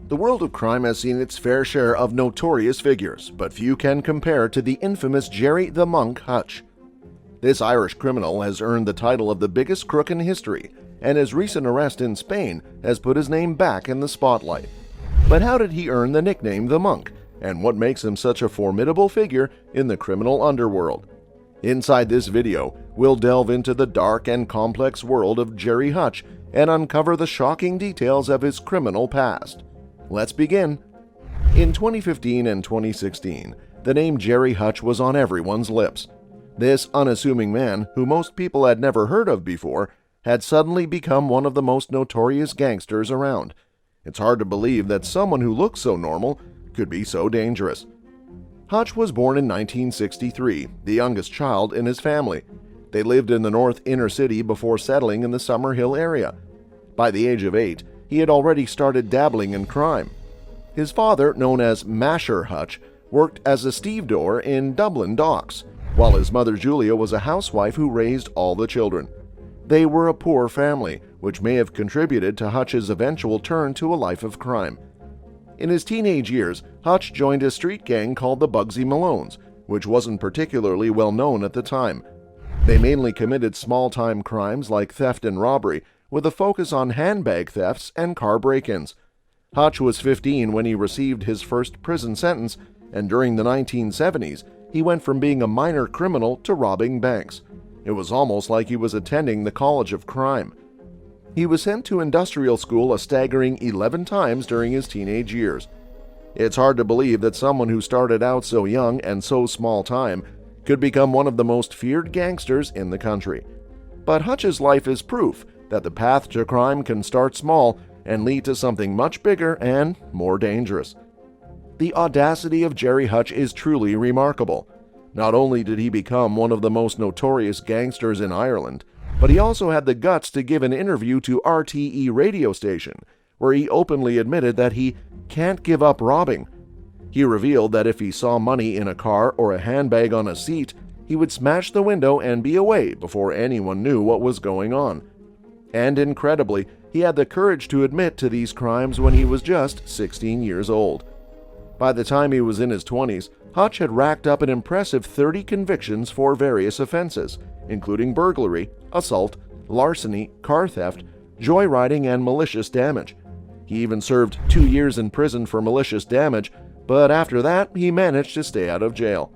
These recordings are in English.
The world of crime has seen its fair share of notorious figures, but few can compare to the infamous Gerry the Monk Hutch. This Irish criminal has earned the title of the biggest crook in history, and his recent arrest in Spain has put his name back in the spotlight. But how did he earn the nickname the Monk, and what makes him such a formidable figure in the criminal underworld? Inside this video, we'll delve into the dark and complex world of Gerry Hutch and uncover the shocking details of his criminal past. Let's begin. In 2015 and 2016, the name Gerry Hutch was on everyone's lips. This unassuming man, who most people had never heard of before, had suddenly become one of the most notorious gangsters around. It's hard to believe that someone who looks so normal could be so dangerous. Hutch was born in 1963, the youngest child in his family. They lived in the north inner city before settling in the Summerhill area. By the age of 8, he had already started dabbling in crime. His father, known as Masher Hutch, worked as a stevedore in Dublin docks, while his mother Julia was a housewife who raised all the children. They were a poor family, which may have contributed to Hutch's eventual turn to a life of crime. In his teenage years, Hutch joined a street gang called the Bugsy Malones, which wasn't particularly well known at the time. They mainly committed small-time crimes like theft and robbery, with a focus on handbag thefts and car break-ins. Hutch was 15 when he received his first prison sentence, and during the 1970s, he went from being a minor criminal to robbing banks. It was almost like he was attending the College of Crime. He was sent to industrial school a staggering 11 times during his teenage years. It's hard to believe that someone who started out so young and so small time could become one of the most feared gangsters in the country. But Hutch's life is proof that the path to crime can start small and lead to something much bigger and more dangerous. The audacity of Gerry Hutch is truly remarkable. Not only did he become one of the most notorious gangsters in Ireland, but he also had the guts to give an interview to RTE radio station, where he openly admitted that he can't give up robbing. He revealed that if he saw money in a car or a handbag on a seat, he would smash the window and be away before anyone knew what was going on. And incredibly, he had the courage to admit to these crimes when he was just 16 years old. By the time he was in his 20s, Hutch had racked up an impressive 30 convictions for various offenses, including burglary, assault, larceny, car theft, joyriding, and malicious damage. He even served 2 years in prison for malicious damage, but after that, he managed to stay out of jail.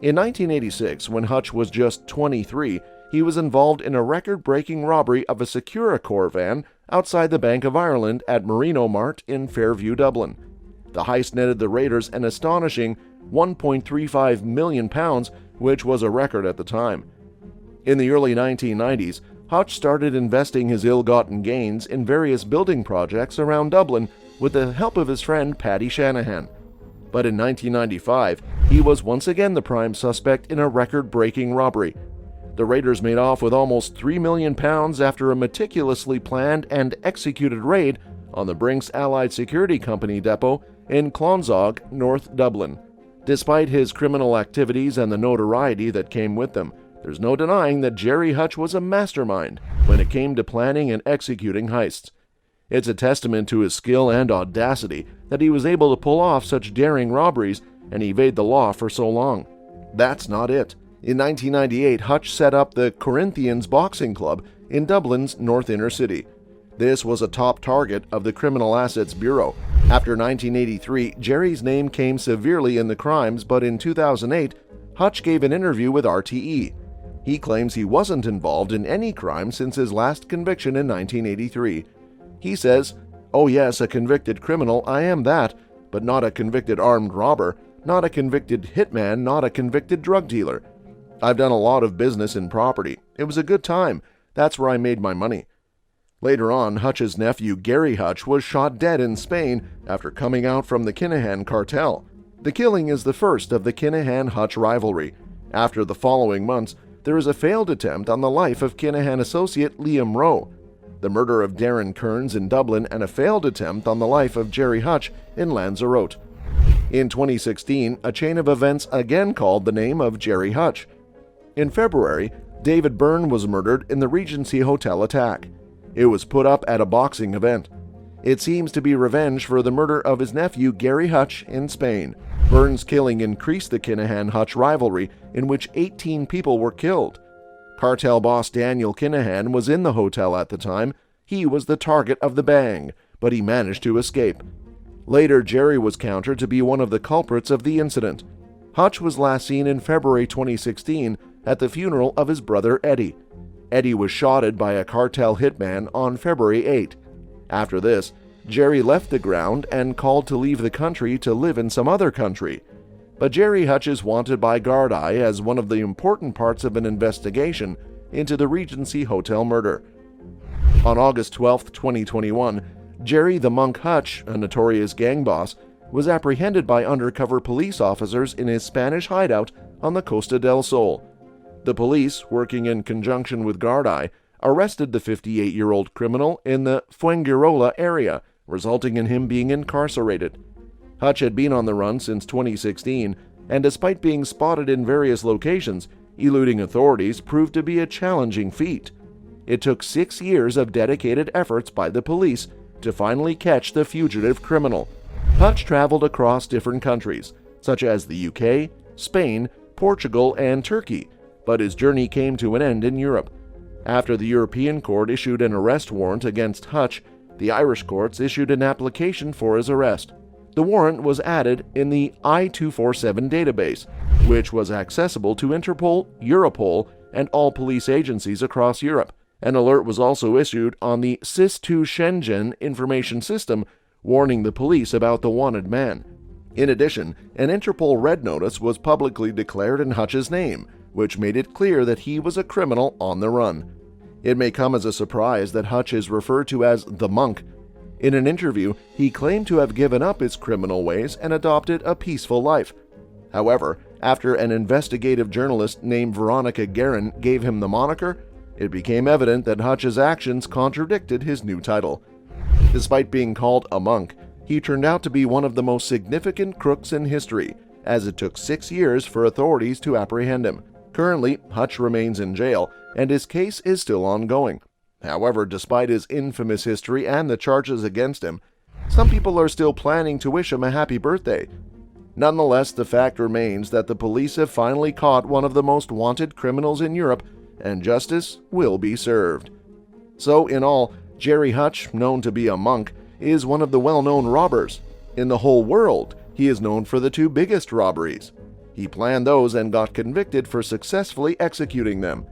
In 1986, when Hutch was just 23, he was involved in a record-breaking robbery of a Securicor van outside the Bank of Ireland at Marino Mart in Fairview, Dublin. The heist netted the raiders an astonishing £1.35 million, which was a record at the time. In the early 1990s, Hutch started investing his ill-gotten gains in various building projects around Dublin with the help of his friend Paddy Shanahan. But in 1995, he was once again the prime suspect in a record-breaking robbery. The raiders made off with almost £3 million after a meticulously planned and executed raid on the Brinks Allied Security Company depot in Clonsog, North Dublin. Despite his criminal activities and the notoriety that came with them, there's no denying that Gerry Hutch was a mastermind when it came to planning and executing heists. It's a testament to his skill and audacity that he was able to pull off such daring robberies and evade the law for so long. That's not it. In 1998, Hutch set up the Corinthians Boxing Club in Dublin's North Inner City. This was a top target of the Criminal Assets Bureau. After 1983, Gerry's name came severely in the crimes, but in 2008, Hutch gave an interview with RTE. He claims he wasn't involved in any crime since his last conviction in 1983. He says, "Oh yes, a convicted criminal, I am that, but not a convicted armed robber, not a convicted hitman, not a convicted drug dealer. I've done a lot of business in property. It was a good time. That's where I made my money." Later on, Hutch's nephew Gerry Hutch was shot dead in Spain after coming out from the Kinahan cartel. The killing is the first of the Kinahan-Hutch rivalry. After the following months, there is a failed attempt on the life of Kinahan associate Liam Rowe, the murder of Darren Kearns in Dublin, and a failed attempt on the life of Gerry Hutch in Lanzarote. In 2016, a chain of events again called the name of Gerry Hutch. In February, David Byrne was murdered in the Regency Hotel attack. It was put up at a boxing event. It seems to be revenge for the murder of his nephew Gerry Hutch in Spain. Burns' killing increased the Kinahan-Hutch rivalry, in which 18 people were killed. Cartel boss Daniel Kinahan was in the hotel at the time. He was the target of the bang, but he managed to escape. Later, Gerry was countered to be one of the culprits of the incident. Hutch was last seen in February 2016 at the funeral of his brother Eddie. Eddie was shotted by a cartel hitman on February 8. After this, Gerry left the ground and called to leave the country to live in some other country. But Gerry Hutch is wanted by Gardaí as one of the important parts of an investigation into the Regency Hotel murder. On August 12, 2021, Gerry The Monk Hutch, a notorious gang boss, was apprehended by undercover police officers in his Spanish hideout on the Costa del Sol. The police, working in conjunction with Gardaí, arrested the 58-year-old criminal in the Fuengirola area, resulting in him being incarcerated. Hutch had been on the run since 2016, and despite being spotted in various locations, eluding authorities proved to be a challenging feat. It took 6 years of dedicated efforts by the police to finally catch the fugitive criminal. Hutch traveled across different countries, such as the UK, Spain, Portugal, and Turkey, but his journey came to an end in Europe. After the European court issued an arrest warrant against Hutch, the Irish courts issued an application for his arrest. The warrant was added in the I-247 database, which was accessible to Interpol, Europol, and all police agencies across Europe. An alert was also issued on the SIS-2 Schengen information system, warning the police about the wanted man. In addition, an Interpol red notice was publicly declared in Hutch's name, which made it clear that he was a criminal on the run. It may come as a surprise that Hutch is referred to as the Monk. In an interview, he claimed to have given up his criminal ways and adopted a peaceful life. However, after an investigative journalist named Veronica Guerin gave him the moniker, it became evident that Hutch's actions contradicted his new title. Despite being called a monk, he turned out to be one of the most significant crooks in history, as it took 6 years for authorities to apprehend him. Currently, Hutch remains in jail, and his case is still ongoing. However, despite his infamous history and the charges against him, some people are still planning to wish him a happy birthday. Nonetheless, the fact remains that the police have finally caught one of the most wanted criminals in Europe, and justice will be served. So, in all, Gerry Hutch, known to be a monk, is one of the well-known robbers. In the whole world, he is known for the 2 biggest robberies. He planned those and got convicted for successfully executing them.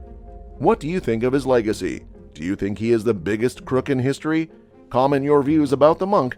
What do you think of his legacy? Do you think he is the biggest crook in history? Comment your views about the monk